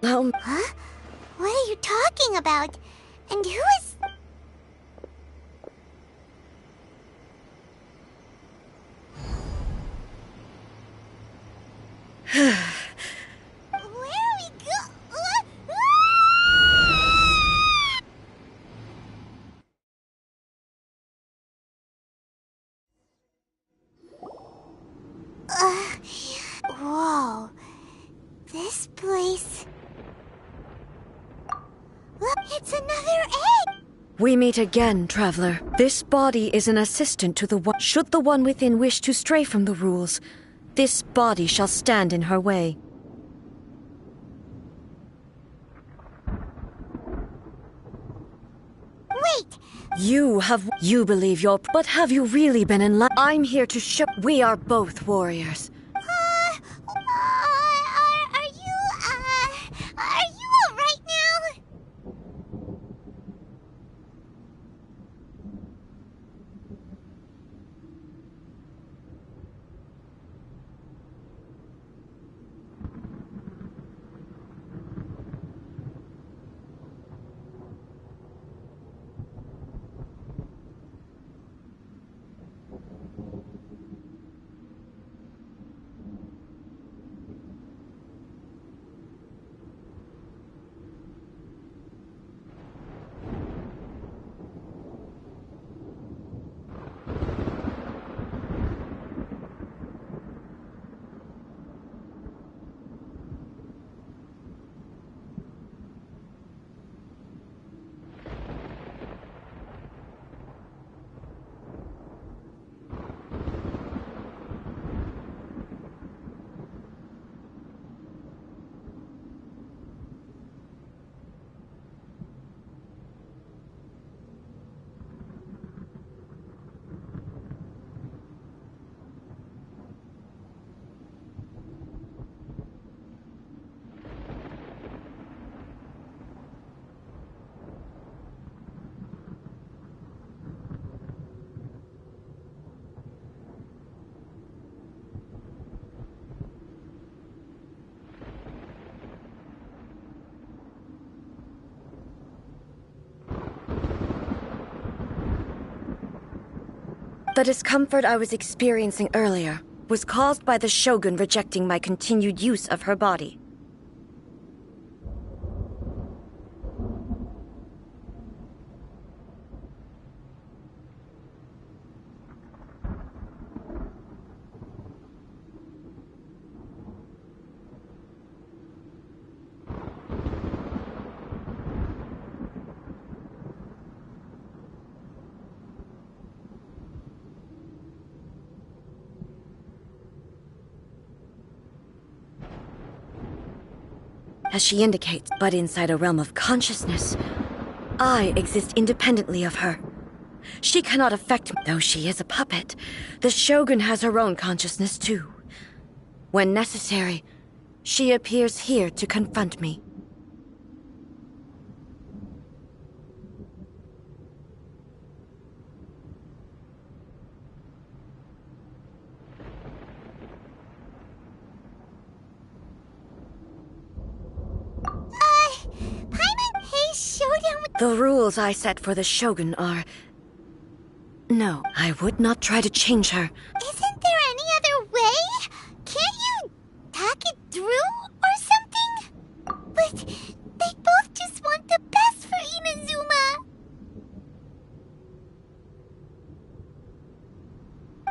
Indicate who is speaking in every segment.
Speaker 1: Huh? What are you talking about? And who is... Where are we Whoa. This place... Look, it's another egg!
Speaker 2: We meet again, traveler. This body is an assistant to the one. Should the one within wish to stray from the rules, this body shall stand in her way.
Speaker 1: Wait!
Speaker 2: You believe you're... But have you really been in love? I'm here to show... We are both warriors.
Speaker 1: Are you alright now?
Speaker 2: The discomfort I was experiencing earlier was caused by the Shogun rejecting my continued use of her body. As she indicates, but inside a realm of consciousness, I exist independently of her. She cannot affect me, though she is a puppet. The Shogun has her own consciousness too. When necessary, she appears here to confront me. The rules I set for the Shogun are... No, I would not try to change her.
Speaker 1: Isn't there any other way? Can't you talk it through or something? But they both just want the best for Inazuma.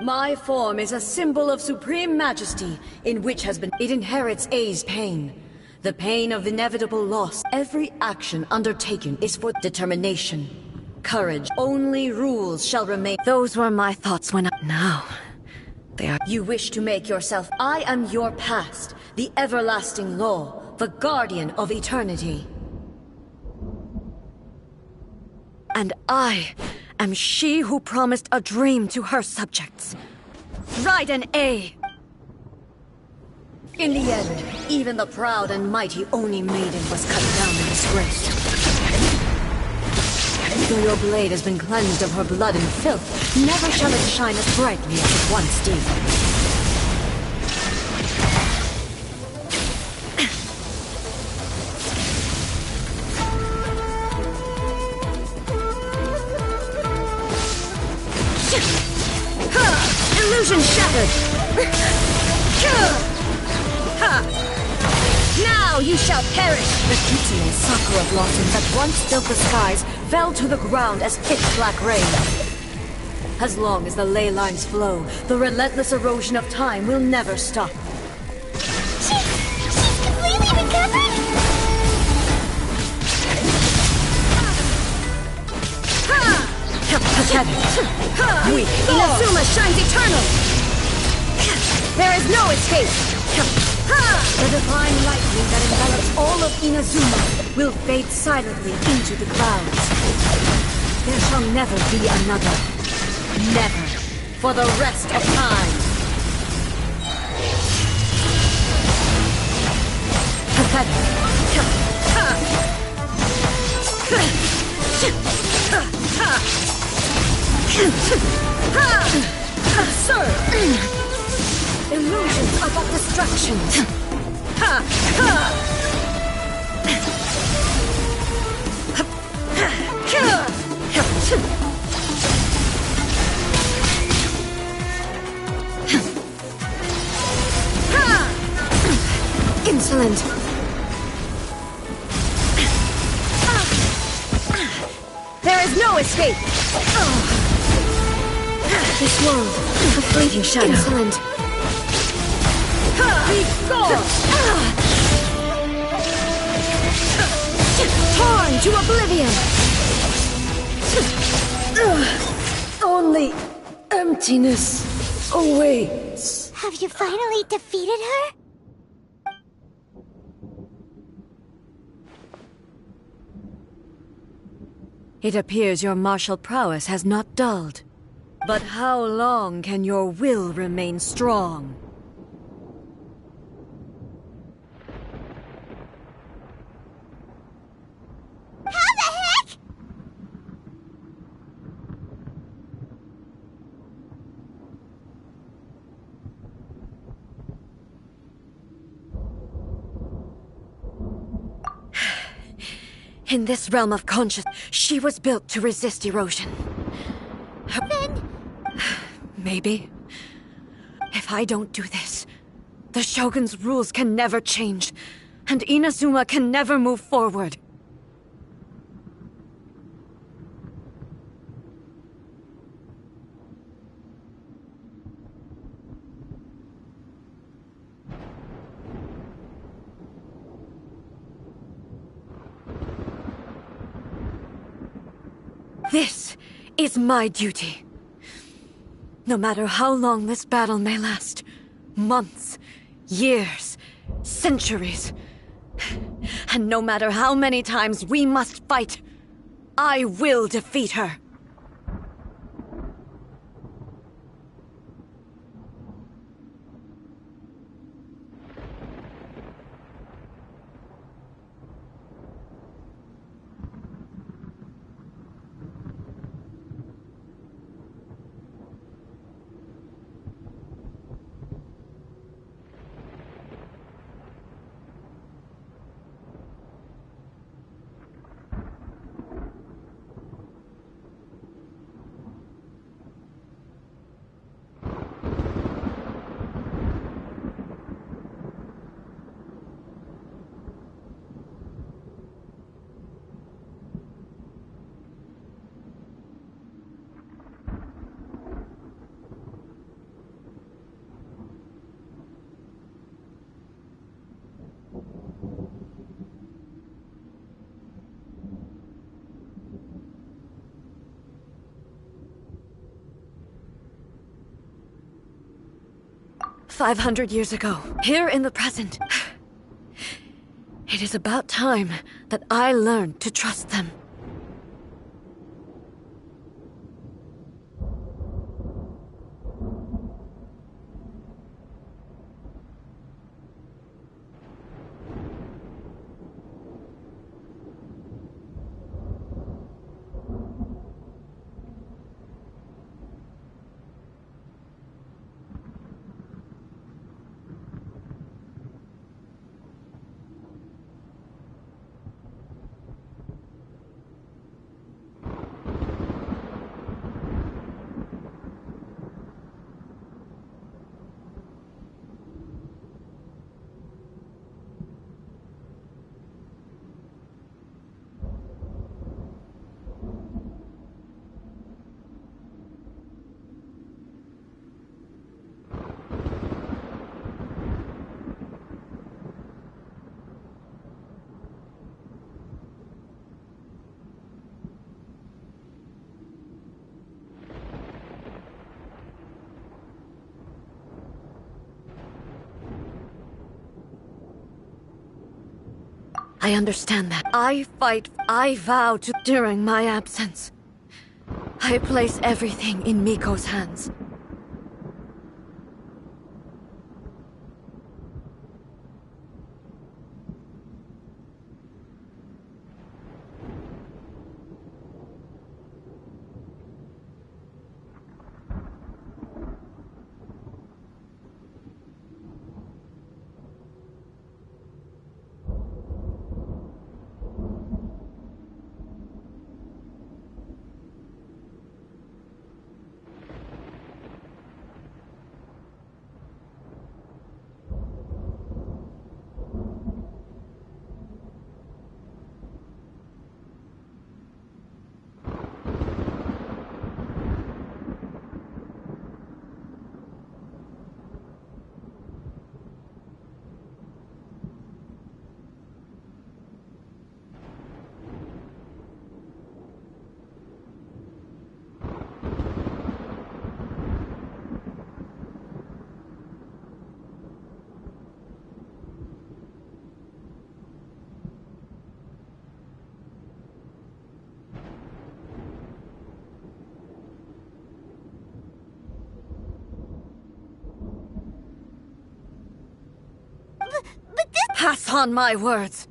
Speaker 2: My form is a symbol of supreme majesty, in which has been... It inherits A's pain. The pain of inevitable loss. Every action undertaken is for determination, courage. Only rules shall remain. Those were my thoughts when Now, they are... You wish to make yourself... I am your past, the everlasting law, the guardian of eternity. And I am she who promised a dream to her subjects. Raiden A. In the end, even the proud and mighty Oni Maiden was cut down in disgrace. Though your blade has been cleansed of her blood and filth, never shall it shine as brightly as it once did. bastard! Now you shall perish! The Qiqi sakura blossoms that once filled the skies fell to the ground as pitch-black rain. As long as the ley lines flow, the relentless erosion of time will never stop.
Speaker 1: She's completely recovered?
Speaker 2: Pathetic. Weak. Inazuma shines eternal! There is no escape! The divine lightning that envelops all of Inazuma will fade silently into the clouds. There shall never be another. Never. For the rest of time. Pathetic. Absurd! Illusions are but distractions. Insolent. There is no escape. This world, a fleeting shadow. Insolent. Be gone! Torn to oblivion! Only emptiness awaits.
Speaker 1: Have you finally defeated her?
Speaker 2: It appears your martial prowess has not dulled. But how long can your will remain strong?
Speaker 1: How the heck?
Speaker 2: In this realm of consciousness, she was built to resist erosion.
Speaker 1: Then...
Speaker 2: Maybe. If I don't do this, the Shogun's rules can never change, and Inazuma can never move forward. This is my duty. No matter how long this battle may last, months, years, centuries, and no matter how many times we must fight, I will defeat her. "500 years ago, here in the present. It is about time that I learned to trust them. I understand that. I vow to during my absence. I place everything in Miko's hands.
Speaker 1: But this...
Speaker 2: Pass on my words.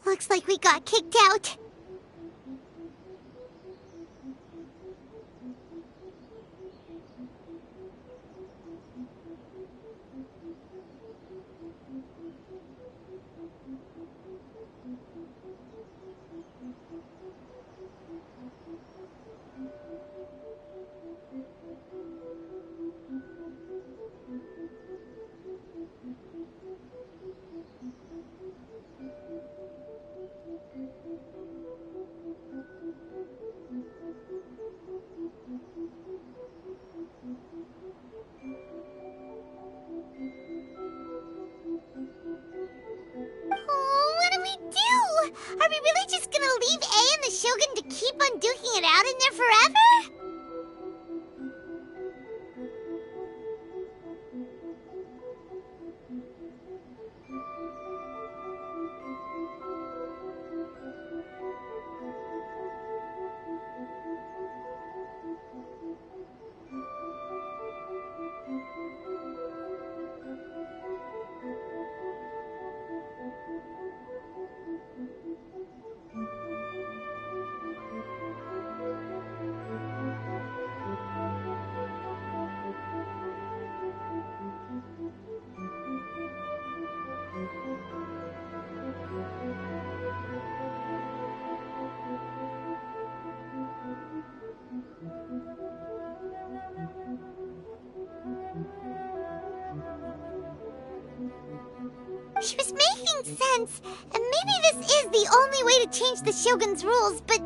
Speaker 1: Looks like we got kicked out. What do we do? Are we really just gonna leave A and the Shogun to keep on duking it out in there forever? She was making sense, and maybe this is the only way to change the Shogun's rules, but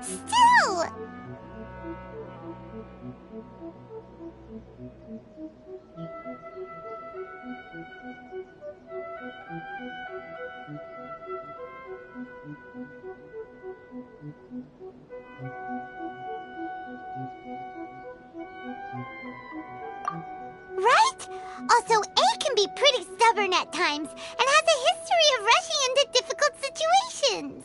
Speaker 1: still... Right? Also, A can be pretty stubborn at times, and has a history of rushing into difficult situations.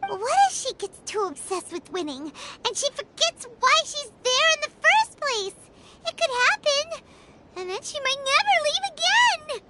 Speaker 1: What if she gets too obsessed with winning, and she forgets why she's there in the first place? It could happen, and then she might never leave again!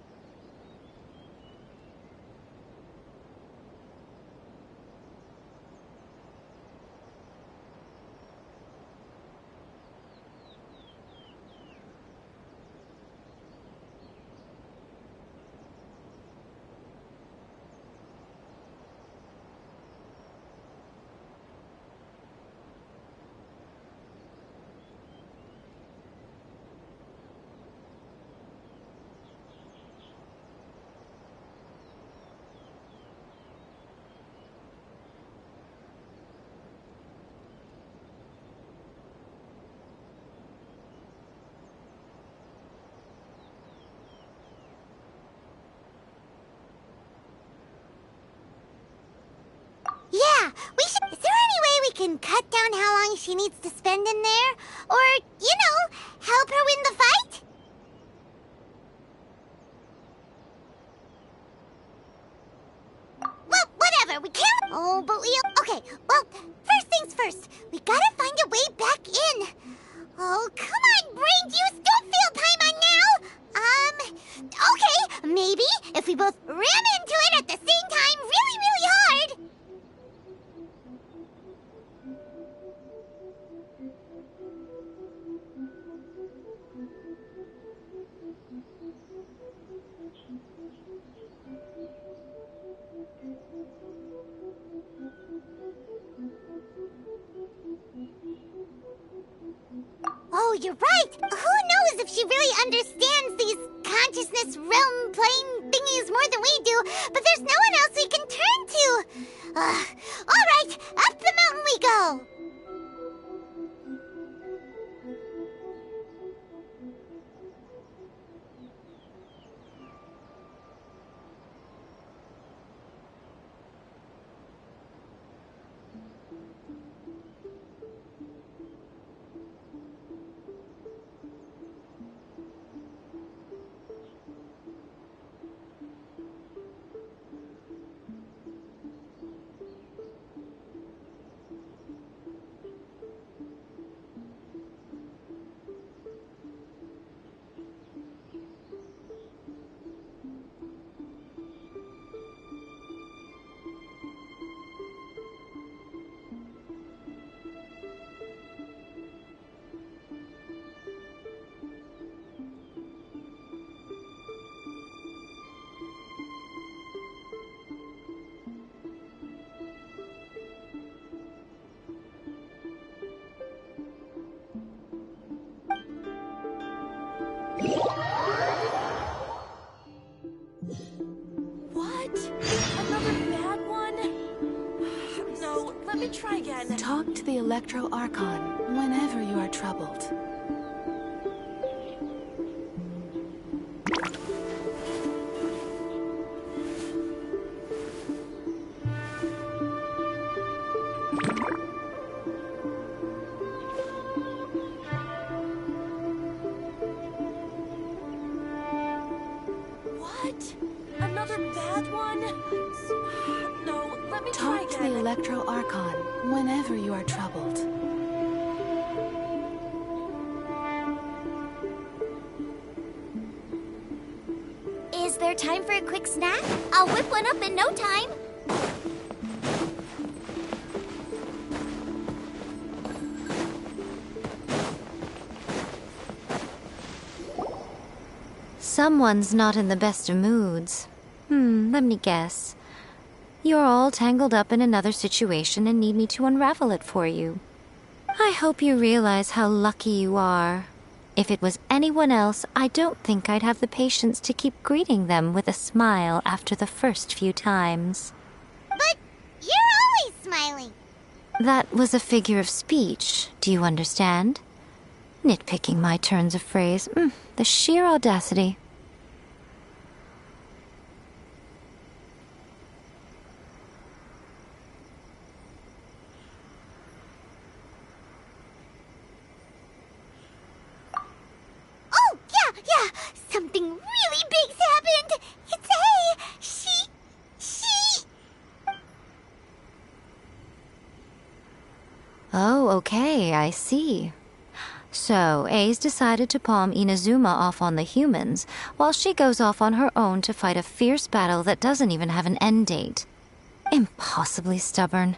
Speaker 1: Yeah, we should... Is there any way we can cut down how long she needs to spend in there? Or, help her win the fight? Well, whatever, we can't... Oh, but we... Okay, well, first things first. We gotta find a way back in. Oh, come on, brain juice, don't fail Paimon now! Okay, maybe if we both ram into it at the same time really, really hard. Oh, you're right. Who knows if she really understands these consciousness realm plane thingies more than we do, but there's no one else we can turn to. All right, up the mountain we go.
Speaker 3: What? Another bad one? No, let me try again.
Speaker 4: Talk to the Electro Archon whenever you are troubled.
Speaker 3: What? Another bad one? No, let me try
Speaker 4: Talk to
Speaker 3: again.
Speaker 4: the Electro Archon whenever you are troubled.
Speaker 1: Is there time for a quick snack? I'll whip one up in no time.
Speaker 5: Someone's not in the best of moods. Let me guess. You're all tangled up in another situation and need me to unravel it for you. I hope you realize how lucky you are. If it was anyone else, I don't think I'd have the patience to keep greeting them with a smile after the first few times.
Speaker 1: But you're always smiling.
Speaker 5: That was a figure of speech, do you understand? Nitpicking my turns of phrase. The sheer audacity.
Speaker 1: Oh, yeah. Something really big's happened. It's A. She...
Speaker 5: Oh, okay, I see. So, A's decided to palm Inazuma off on the humans, while she goes off on her own to fight a fierce battle that doesn't even have an end date. Impossibly stubborn.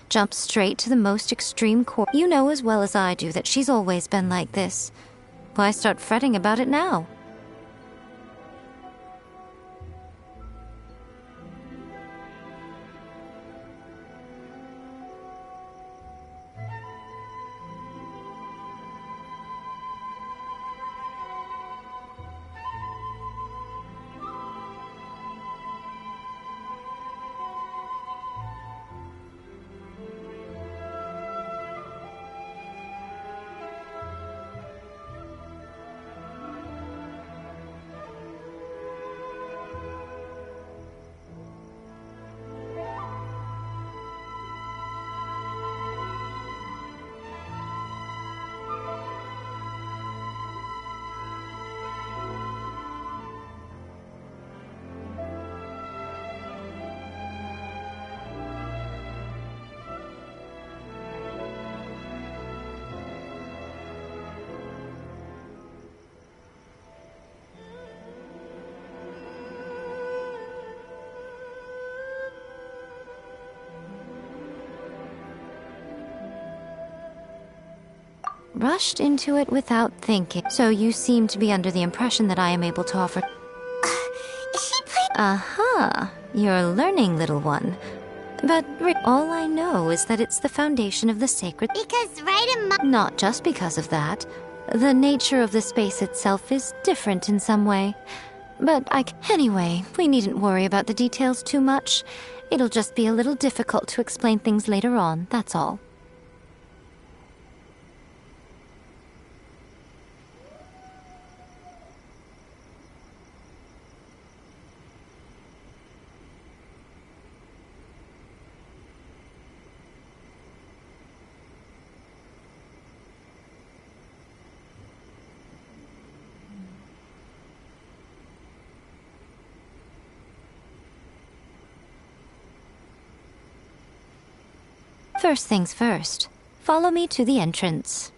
Speaker 5: Jumps straight to the most extreme core. You know as well as I do that she's always been like this. Why start fretting about it now? rushed into it without thinking. So you seem to be under the impression that I am able to offer...
Speaker 1: She played...
Speaker 5: Aha! You're learning, little one. But all I know is that it's the foundation of the sacred...
Speaker 1: Because right in my...
Speaker 5: Not just because of that. The nature of the space itself is different in some way. But Anyway, we needn't worry about the details too much. It'll just be a little difficult to explain things later on, that's all. First things first. Follow me to the entrance.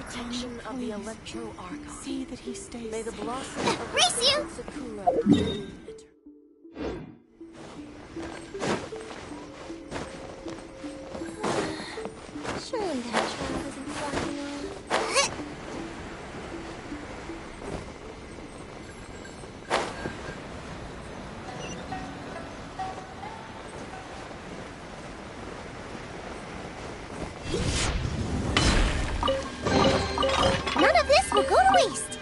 Speaker 3: Protection of the Electro Archon.
Speaker 4: See that he stays.
Speaker 3: May the blossom of
Speaker 1: Race you!
Speaker 3: Sakura bloom eternally.
Speaker 1: Surely that trap isn't fucking on. None of this will go to waste.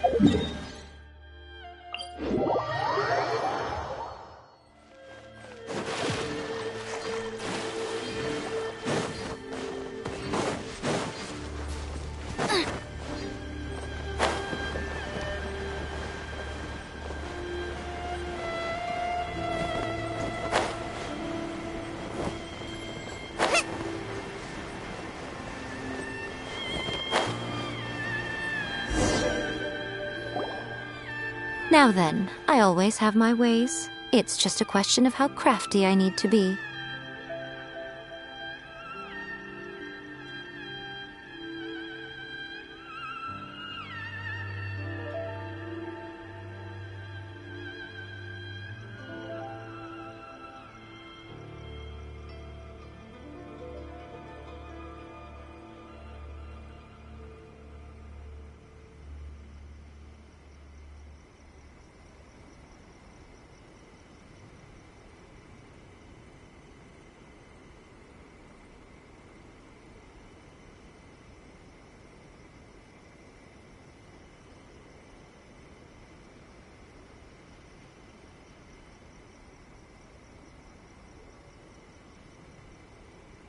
Speaker 5: Now then, I always have my ways. It's just a question of how crafty I need to be.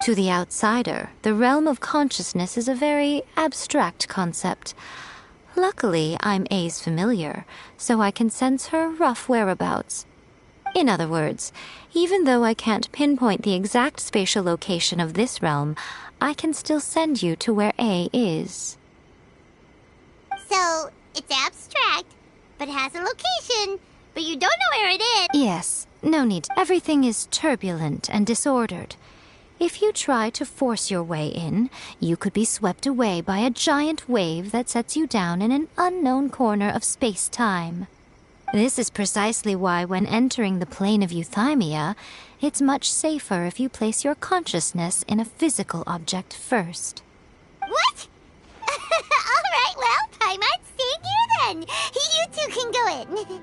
Speaker 5: To the outsider, the realm of consciousness is a very abstract concept. Luckily, I'm A's familiar, so I can sense her rough whereabouts. In other words, even though I can't pinpoint the exact spatial location of this realm, I can still send you to where A is.
Speaker 1: So, it's abstract, but has a location, but you don't know where it is.
Speaker 5: Yes, no need. Everything is turbulent and disordered. If you try to force your way in, you could be swept away by a giant wave that sets you down in an unknown corner of space-time. This is precisely why when entering the plane of euthymia, it's much safer if you place your consciousness in a physical object first.
Speaker 1: What? All right, well, I might stay here then. You two can go in.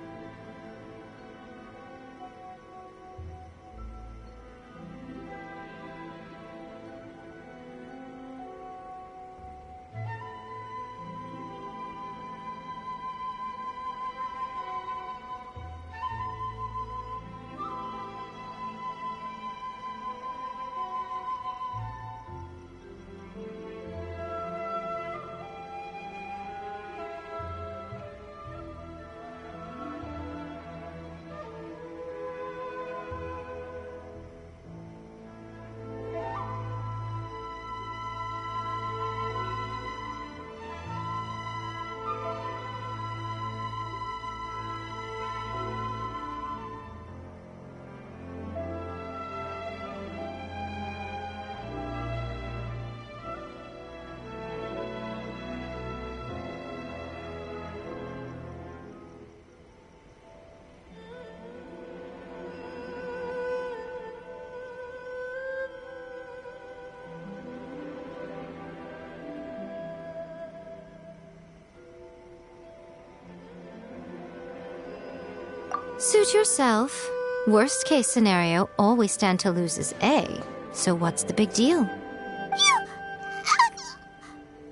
Speaker 5: Suit yourself. Worst case scenario, all we stand to lose is A. So what's the big deal?
Speaker 1: You...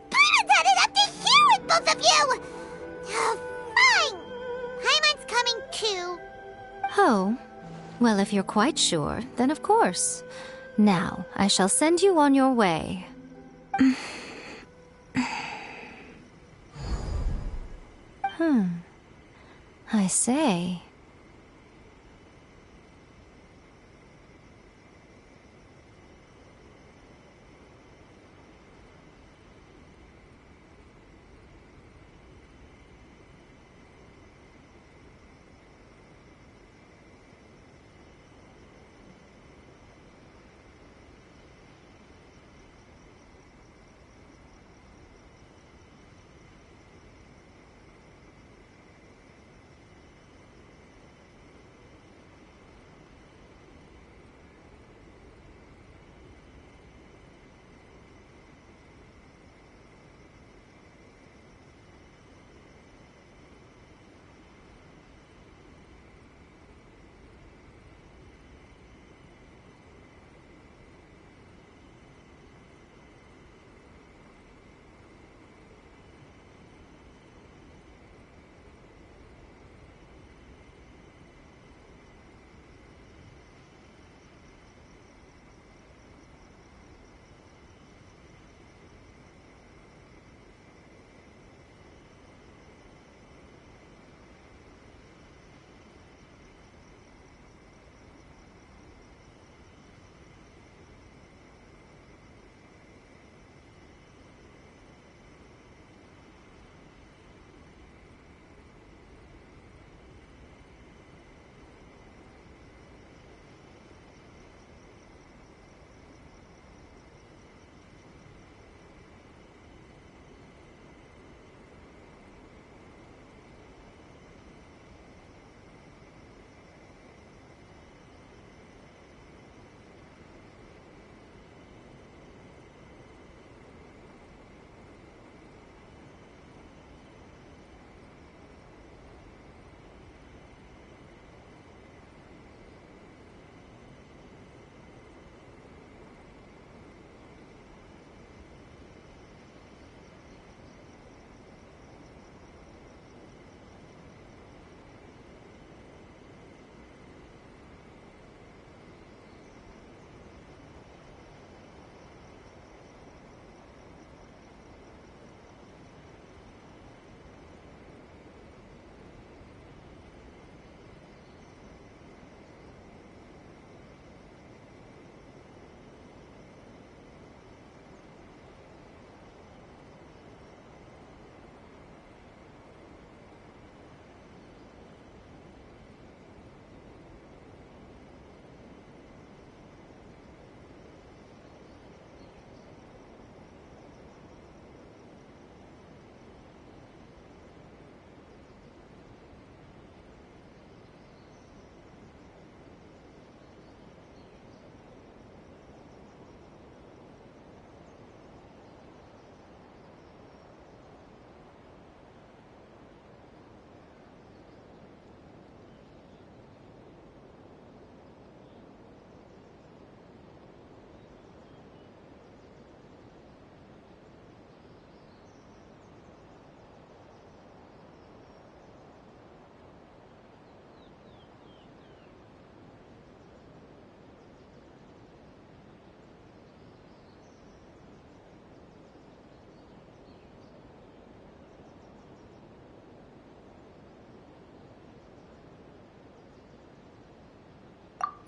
Speaker 1: Bernadette, up to here with both of you! Fine! Paimon's coming too.
Speaker 5: Oh. Well, if you're quite sure, then of course. Now, I shall send you on your way. I say...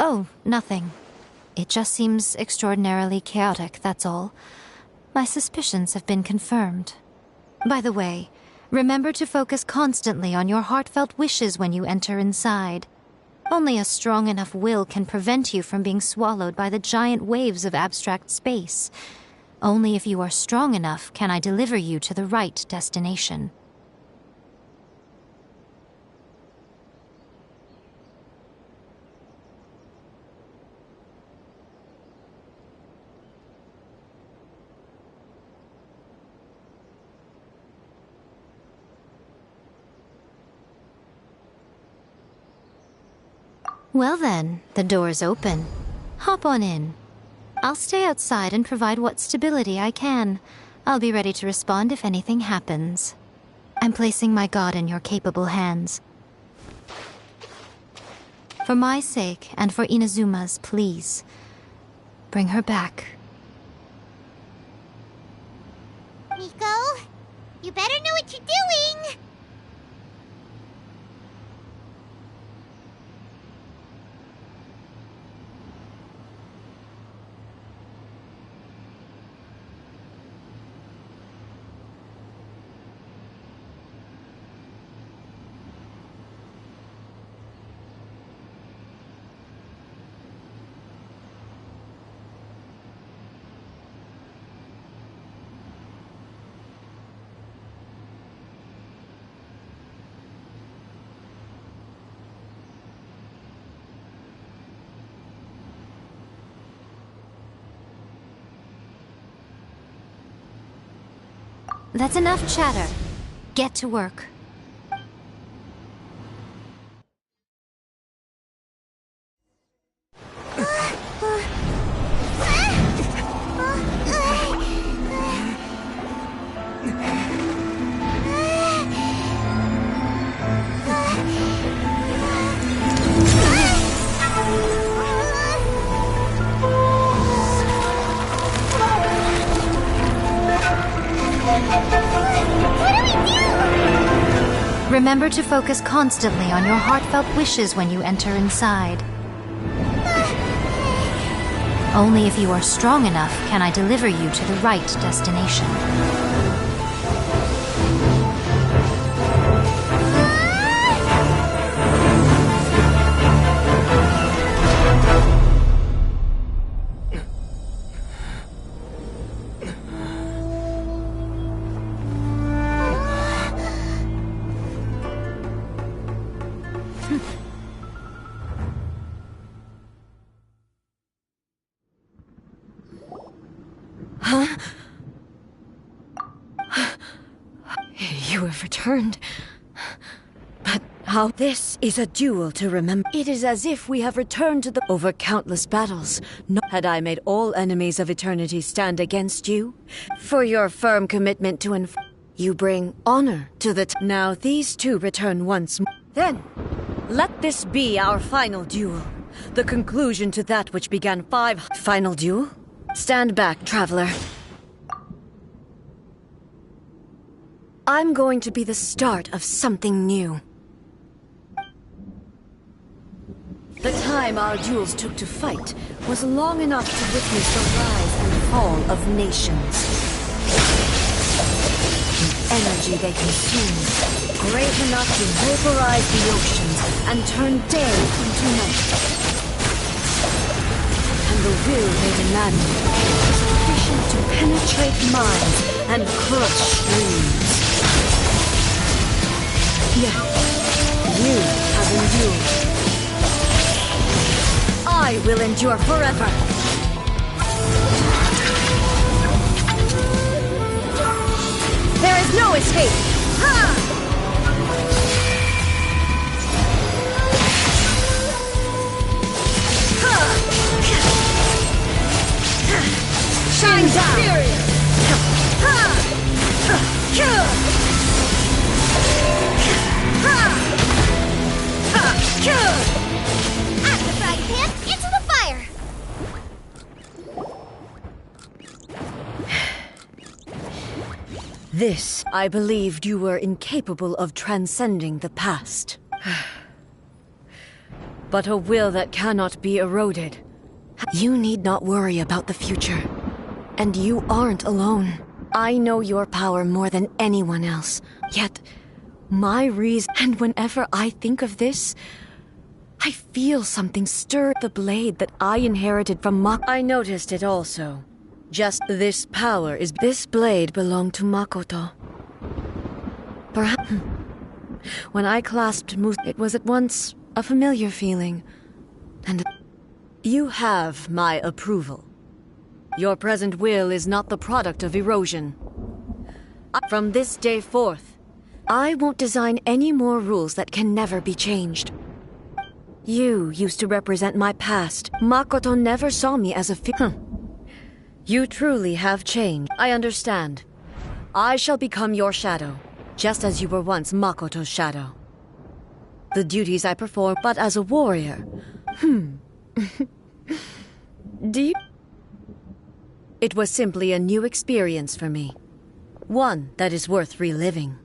Speaker 5: Oh, nothing. It just seems extraordinarily chaotic, that's all. My suspicions have been confirmed. By the way, remember to focus constantly on your heartfelt wishes when you enter inside. Only a strong enough will can prevent you from being swallowed by the giant waves of abstract space. Only if you are strong enough can I deliver you to the right destination. Well then, the door's open. Hop on in. I'll stay outside and provide what stability I can. I'll be ready to respond if anything happens. I'm placing my god in your capable hands. For my sake, and for Inazuma's, please. Bring her back.
Speaker 1: Miko, you better know what you're doing!
Speaker 5: That's enough chatter. Get to work. Remember to focus constantly on your heartfelt wishes when you enter inside. Only if you are strong enough can I deliver you to the right destination.
Speaker 2: You have returned. But how? This is a duel to remember. It is as if we have returned to the over countless battles. Had I made all enemies of eternity stand against you? For your firm commitment to you bring honor to the now these two return once more. Then, let this be our final duel. The conclusion to that which began Final duel? Stand back, traveler. I'm going to be the start of something new. The time our duels took to fight was long enough to witness the rise and fall of nations. The energy they consumed, great enough to vaporize the oceans and turn day into night. And the will they demanded was sufficient to penetrate minds and crush dreams. Yet, you have endured. I will endure forever. There is no escape. Ha! Shine down.
Speaker 1: At the frying pan, into the fire!
Speaker 2: This, I believed you were incapable of transcending the past. But a will that cannot be eroded. You need not worry about the future. And you aren't alone. I know your power more than anyone else. Yet, my reason... And whenever I think of this, I feel something stir the blade that I inherited from I noticed it also. Just this power is... This blade belonged to Makoto. Perhaps... When I clasped it was at once a familiar feeling. And... You have my approval. Your present will is not the product of erosion. From this day forth, I won't design any more rules that can never be changed. You used to represent my past. Makoto never saw me as a You truly have changed. I understand. I shall become your shadow, just as you were once Makoto's shadow. The duties I perform, but as a warrior. Do you... It was simply a new experience for me. One that is worth reliving.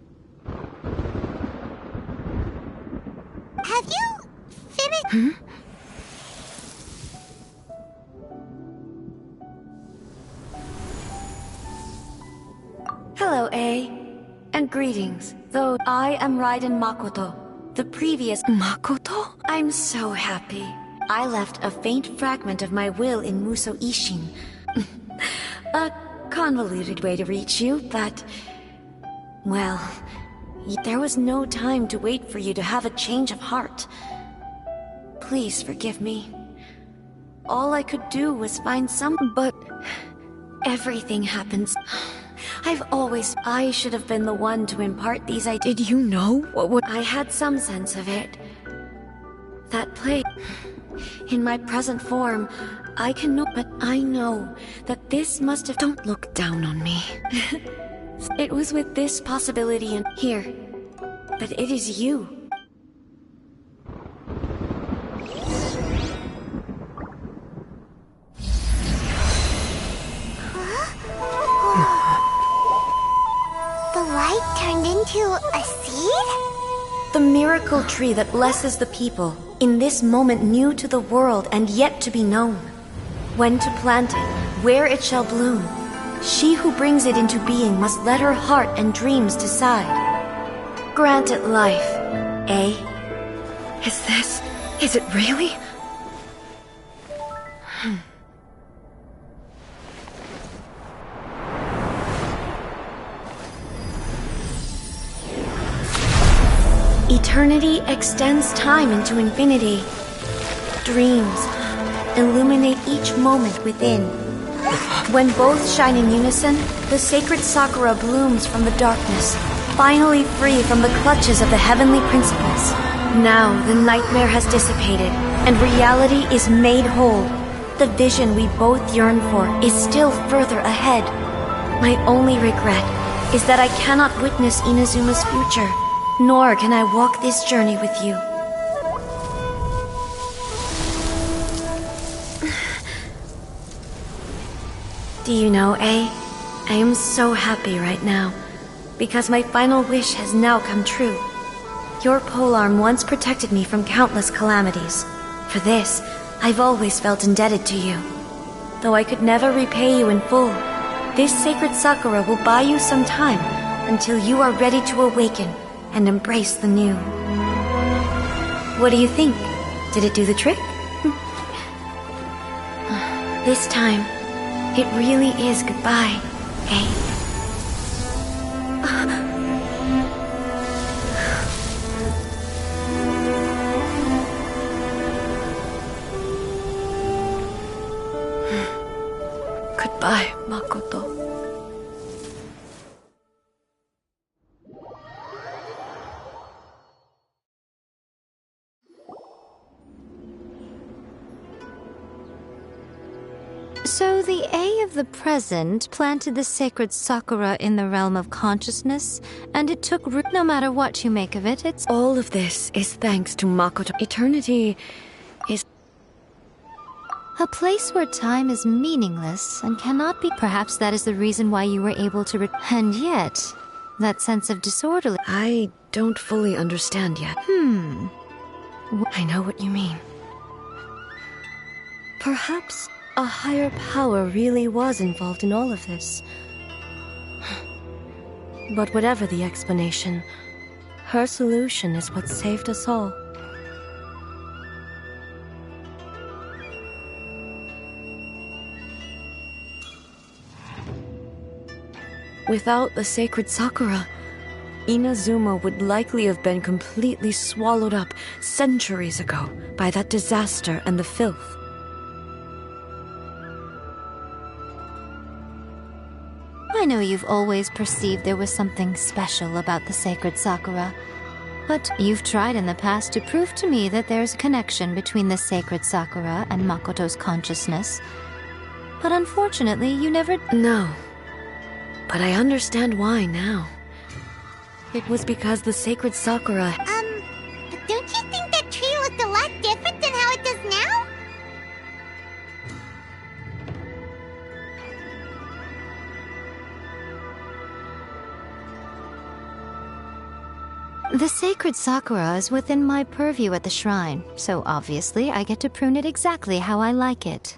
Speaker 1: Have you finished?
Speaker 2: Hello, A. And greetings. Though I am Raiden Makoto, the previous... Makoto? I'm so happy. I left a faint fragment of my will in Muso Ishin. A convoluted way to reach you, but... Well, there was no time to wait for you to have a change of heart. Please forgive me. All I could do was find some... But... Everything happens. I should have been the one to impart these ideas. Did you know what I had some sense of it. That play... In my present form, I cannot... But I know that this must have... Don't look down on me. It was with this possibility in here. But it is you.
Speaker 1: The light turned into a seed?
Speaker 2: The miracle tree that blesses the people, in this moment new to the world and yet to be known. When to plant it, where it shall bloom. She who brings it into being must let her heart and dreams decide. Grant it life, eh? Is it really? Eternity extends time into infinity. Dreams illuminate each moment within. When both shine in unison, the sacred Sakura blooms from the darkness, finally free from the clutches of the heavenly principles. Now the nightmare has dissipated, and reality is made whole. The vision we both yearn for is still further ahead. My only regret is that I cannot witness Inazuma's future. Nor can I walk this journey with you. Do you know, A? I am so happy right now, because my final wish has now come true. Your polearm once protected me from countless calamities. For this, I've always felt indebted to you. Though I could never repay you in full, this sacred Sakura will buy you some time until you are ready to awaken and embrace the new. What do you think? Did it do the trick? This time, it really is goodbye, eh? Goodbye, Makoto.
Speaker 5: So the A of the present planted the sacred Sakura in the realm of consciousness, and it took root. No matter what you make of it, it's...
Speaker 2: All of this is thanks to Makoto. Eternity is...
Speaker 5: a place where time is meaningless and cannot be... Perhaps that is the reason why you were able to... And yet, that sense of disorderly...
Speaker 2: I don't fully understand yet. I know what you mean. Perhaps a higher power really was involved in all of this. But whatever the explanation, her solution is what saved us all. Without the sacred Sakura, Inazuma would likely have been completely swallowed up centuries ago by that disaster and the filth.
Speaker 5: I know you've always perceived there was something special about the sacred Sakura, But you've tried in the past to prove to me that there's a connection between the sacred Sakura and Makoto's consciousness. But unfortunately, you never...
Speaker 2: No. But I understand why now. It was because the sacred Sakura...
Speaker 1: But don't you think that tree looked a lot different than how it does now?
Speaker 5: The sacred Sakura is within my purview at the shrine, so obviously I get to prune it exactly how I like it.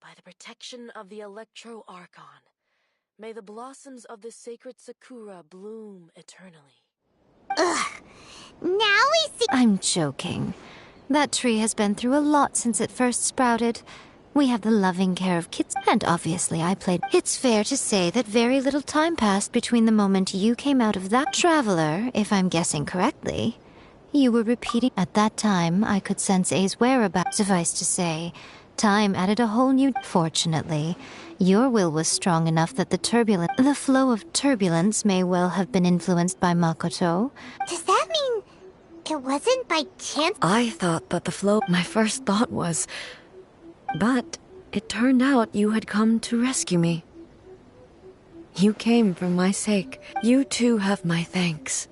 Speaker 3: By the protection of the Electro Archon, may the blossoms of the sacred Sakura bloom eternally.
Speaker 1: Ugh. Now we see...
Speaker 5: I'm joking. That tree has been through a lot since it first sprouted. We have the loving care of kids, and obviously I played. It's fair to say that very little time passed between the moment you came out of that traveler, if I'm guessing correctly. You were repeating. At that time, I could sense A's whereabouts. Suffice to say, time added a whole new... Fortunately, your will was strong enough that the flow of turbulence may well have been influenced by Makoto.
Speaker 1: Does that mean it wasn't by chance?
Speaker 2: I thought that the flow... My first thought was... But it turned out you had come to rescue me. You came for my sake. You too have my thanks.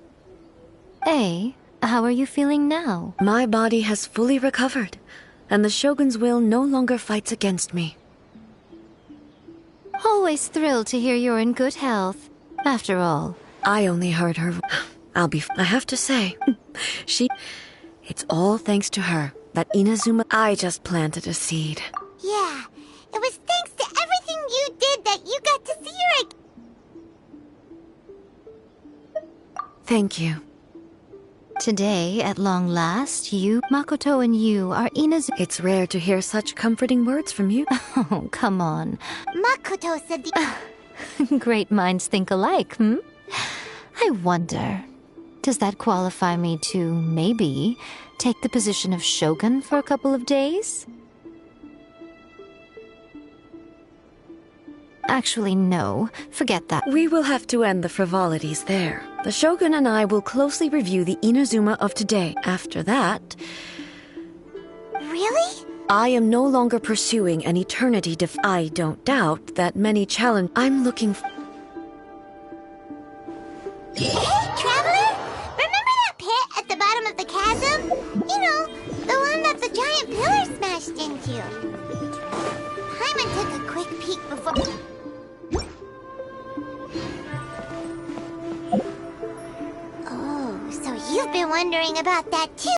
Speaker 5: A, how are you feeling now?
Speaker 2: My body has fully recovered, and the Shogun's will no longer fights against me.
Speaker 5: Always thrilled to hear you're in good health. After all,
Speaker 2: I only heard her... I have to say, It's all thanks to her that Inazuma... I just planted a seed.
Speaker 1: Yeah, it was thanks to everything you did that you got to see her again.
Speaker 2: Thank you.
Speaker 5: today, at long last, Makoto and you are Inazuma...
Speaker 2: It's rare to hear such comforting words from you.
Speaker 5: Oh, come on.
Speaker 1: Makoto said the...
Speaker 5: Great minds think alike, hmm? I wonder, does that qualify me to, maybe, take the position of Shogun for a couple of days? Actually, no. Forget that.
Speaker 2: We will have to end the frivolities there. The Shogun and I will closely review the Inazuma of today. After that...
Speaker 1: Really?
Speaker 2: I am no longer pursuing an eternity I don't doubt that many challenge... I'm looking...
Speaker 1: Hey, Traveler! Remember that pit at the bottom of the chasm? You know, the one that the giant pillar smashed into. Hyman took a quick peek before... Oh, so you've been wondering about that too.